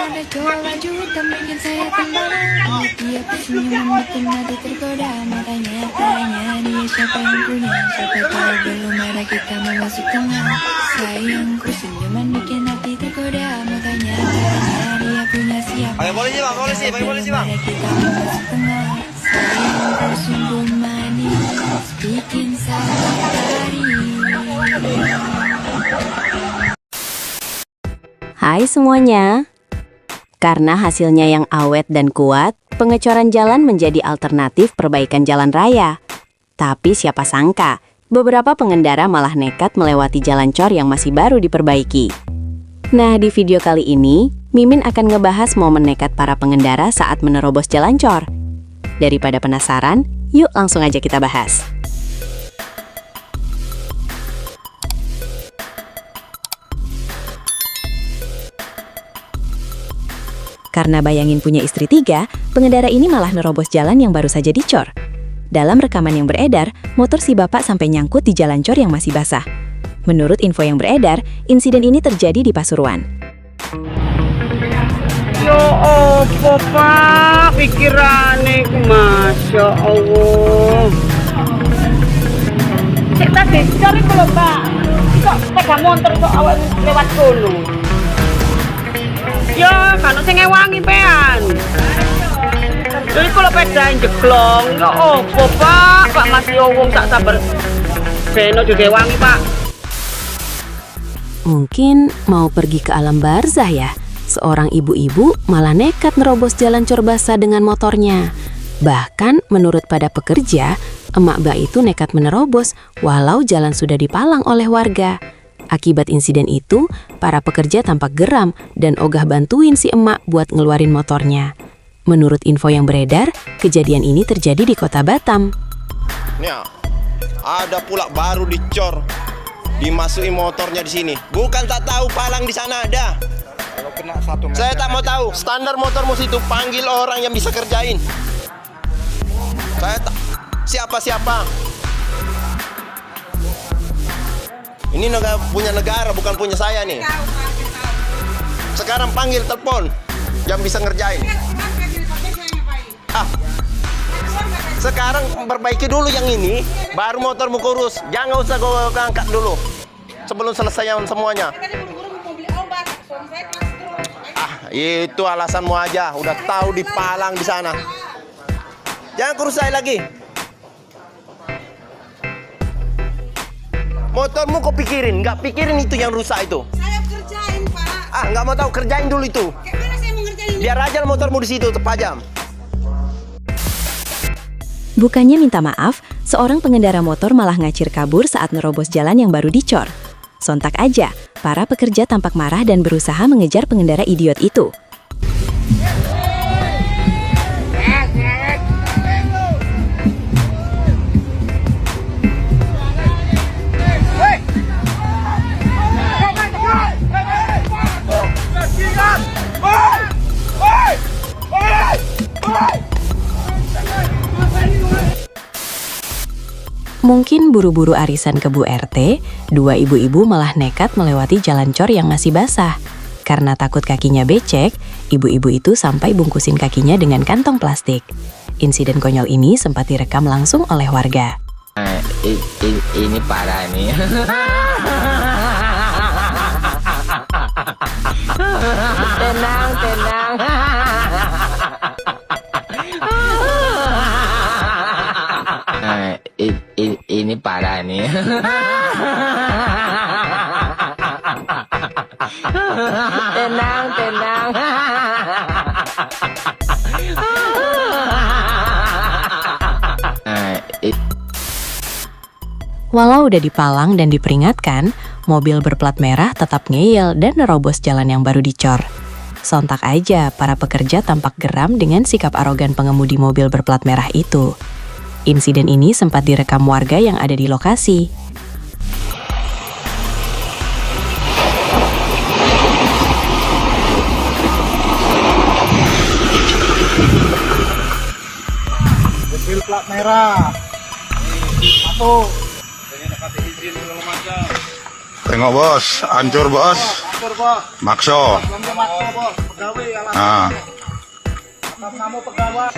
ada cowok baju hitam bikin saya terlena. Dia senyum bikin hati tergoda. Makanya tanya dia siapa yang punya. Siapa tahu belum ada kita masuk tengah. Sayangku senyuman bikin hati tergoda. Makanya tanya dia punya siapa. Pakai polisi bang, polisi, pakai polisi bang. Ada kita masuk tengah. Sayangku sungguh manis bikin saya tertarik. Hai semuanya. Karena hasilnya yang awet dan kuat, pengecoran jalan menjadi alternatif perbaikan jalan raya. Tapi siapa sangka, beberapa pengendara malah nekat melewati jalan cor yang masih baru diperbaiki. Nah, di video kali ini, Mimin akan ngebahas momen nekat para pengendara saat menerobos jalan cor. Daripada penasaran, yuk langsung aja kita bahas. Karena bayangin punya istri 3, pengendara ini malah nerobos jalan yang baru saja dicor. Dalam rekaman yang beredar, motor si bapak sampai nyangkut di jalan cor yang masih basah. Menurut info yang beredar, insiden ini terjadi di Pasuruan. Yo opo pak, pikirane Masya Allah. Cek tadi cari kalau pak, kok pegang motor kok awak lewat kono. Ya, kan sing ngewangi pean. Jadi kalau pedain jeglong, ya opo pak, pak masih wong tak sabar. Beno juga wangi pak. Mungkin mau pergi ke alam barzah ya. Seorang ibu-ibu malah nekat nerobos jalan cor basah dengan motornya. Bahkan menurut pada pekerja, emak mbak itu nekat menerobos walau jalan sudah dipalang oleh warga. Akibat insiden itu, para pekerja tampak geram dan ogah bantuin si emak buat ngeluarin motornya. Menurut info yang beredar, kejadian ini terjadi di kota Batam. Nih, ada pula baru dicor, dimasukin motornya di sini. Bukan tak tahu palang di sana ada. Kalau kena 1 meter. Saya tak mau tahu. Standar motor mus itu panggil orang yang bisa kerjain. Saya tak siapa-siapa. Ini punya negara, bukan punya saya nih. Sekarang panggil telepon yang bisa ngerjain. Sekarang perbaiki dulu yang ini, baru motormu kurus. Jangan usah gue angkat dulu sebelum selesai semuanya. Itu alasanmu aja. Udah tahu dipalang di sana. Jangan kurus saya lagi. Motormu kau pikirin, nggak pikirin itu yang rusak itu. Saya kerjain pak. Nggak mau tahu, kerjain dulu itu. Kayak mana saya mau ngerjain? Biar aja motormu di situ terpajam. Bukannya minta maaf, seorang pengendara motor malah ngacir kabur saat nerobos jalan yang baru dicor. Sontak aja, para pekerja tampak marah dan berusaha mengejar pengendara idiot itu. Mungkin buru-buru arisan ke Bu RT, dua ibu-ibu malah nekat melewati jalan cor yang masih basah. Karena takut kakinya becek, ibu-ibu itu sampai bungkusin kakinya dengan kantong plastik. Insiden konyol ini sempat direkam langsung oleh warga. Ini parah nih. Tenang. Ini parah nih. Tenang. Walau udah dipalang dan diperingatkan, mobil berplat merah tetap ngeyel dan nerobos jalan yang baru dicor. Sontak aja, para pekerja tampak geram dengan sikap arogan pengemudi mobil berplat merah itu. Insiden ini sempat direkam warga yang ada di lokasi. Mobil plat merah. Masuk. Tengok bos, hancur bos. Makso. Ah. Kamu pegawai.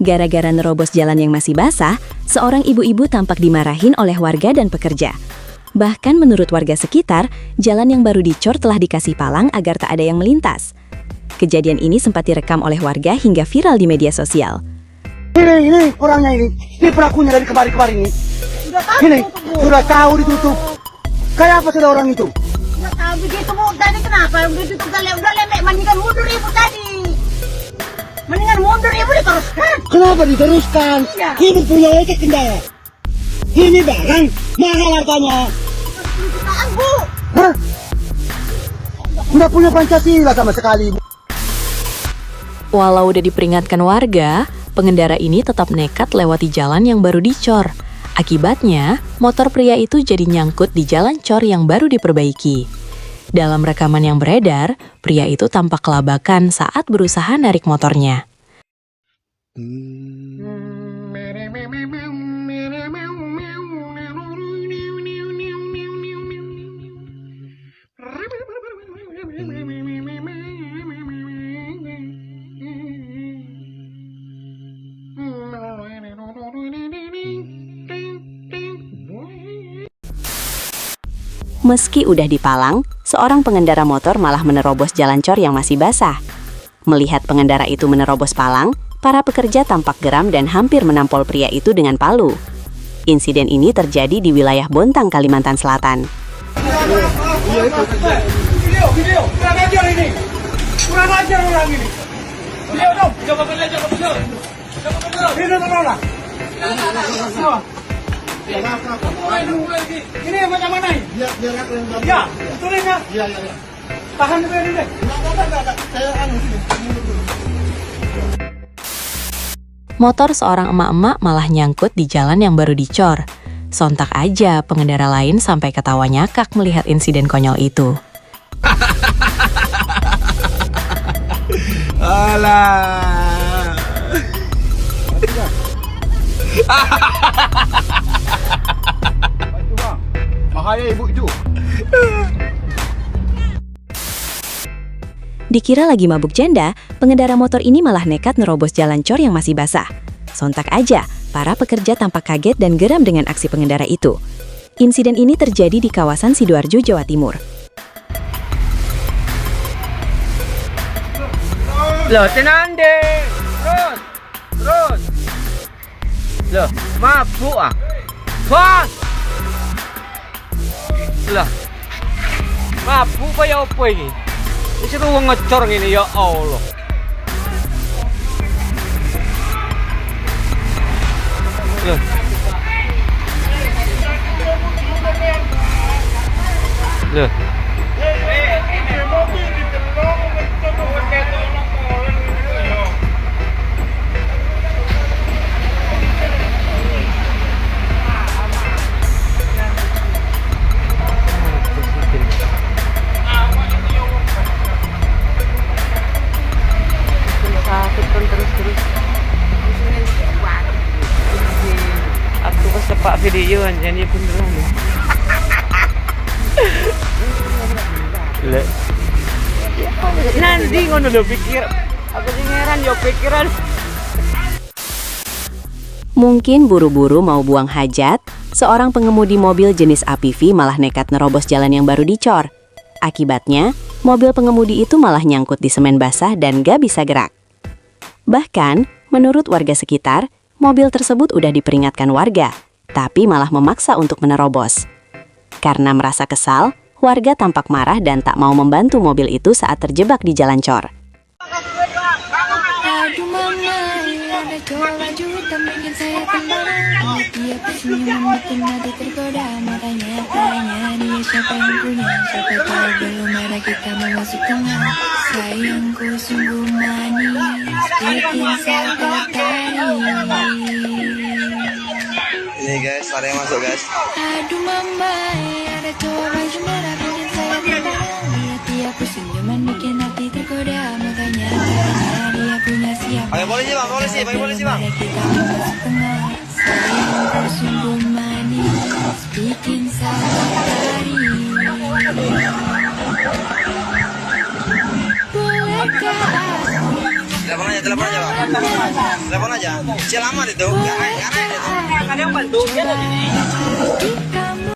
Gara-gara nerobos jalan yang masih basah, seorang ibu-ibu tampak dimarahin oleh warga dan pekerja. Bahkan menurut warga sekitar, jalan yang baru dicor telah dikasih palang agar tak ada yang melintas. Kejadian ini sempat direkam oleh warga hingga viral di media sosial. Ini orangnya ini pelakunya dari kemarin-kemarin ini. Sudah tahu ditutup. Kayak apa sudah orang itu? Nggak tahu begitu Bu, tadi kenapa begitu udah lemek, mendingan mundur Ibu tadi. Mendingan mundur Ibu diteruskan. Kenapa diteruskan? Ya. Ini punya ojek kendara. Ini barang mahal harganya. 10 jutaan Bu. Hah? Nggak punya Pancasila sama sekali. Walau udah diperingatkan warga, pengendara ini tetap nekat lewati jalan yang baru dicor. Akibatnya, motor pria itu jadi nyangkut di jalan cor yang baru diperbaiki. Dalam rekaman yang beredar, pria itu tampak kelabakan saat berusaha narik motornya. Meski udah dipalang, seorang pengendara motor malah menerobos jalan cor yang masih basah. Melihat pengendara itu menerobos palang, para pekerja tampak geram dan hampir menampol pria itu dengan palu. Insiden ini terjadi di wilayah Bontang, Kalimantan Selatan. Video, kurang ajar ini. Kurang ajar orang ini. Video dong, coba belajar. Video tolonglah. Ini macam mana ini? Biar aku yang jawab. Ya, betulin ya. Iya. Tahan dulu ini deh. Enggak. Saya Motor seorang emak-emak malah nyangkut di jalan yang baru dicor. Sontak aja pengendara lain sampai ketawa nyakak melihat insiden konyol itu. Alah. Bahaya ibu itu. Dikira lagi mabuk janda, pengendara motor ini malah nekat nerobos jalan cor yang masih basah. Sontak aja, para pekerja tampak kaget dan geram dengan aksi pengendara itu. Insiden ini terjadi di kawasan Sidoarjo, Jawa Timur. Loh, tenang deh. Terus. Loh, mabuk ah. Bos. Lah. Mabuk kaya apa ini? Disuruh ngecor gini, ya Allah. Loh. Loh. Aku pas sepak video jadi beneran. Lek. Nanti ngono lho pikir. Aku sing heran yo pikiran. Mungkin buru-buru mau buang hajat, seorang pengemudi mobil jenis APV malah nekat nerobos jalan yang baru dicor. Akibatnya, mobil pengemudi itu malah nyangkut di semen basah dan gak bisa gerak. Bahkan, menurut warga sekitar, mobil tersebut udah diperingatkan warga, tapi malah memaksa untuk menerobos. Karena merasa kesal, warga tampak marah dan tak mau membantu mobil itu saat terjebak di jalan cor. Aduh mama, ada cowok baju hitam bikin saya kembali. Dia senyum bikin hati tergoda. Makanya tanya dia siapa yang punya. Siapa tahu belum ada kita masuk tengah. Sayangku sungguh manis, bikin saya tertarik. Nih guys, ada yang masuk guys. Aduh mama, ada cowok baju merah bikin saya terpana. Lihat dia pusing, cuman bikin hati tergoda. Makanya tanya dia punya siapa. Pakai polisi bang, polisi, pakai polisi bang. Mari kita masuk tengah. Sayang tersungguh manis, bikin saya lari. Bolehkah Telepon aja bang. Telepon aja. Kecil amat itu, gak naik itu. Ada yang bantu dia tadi. jika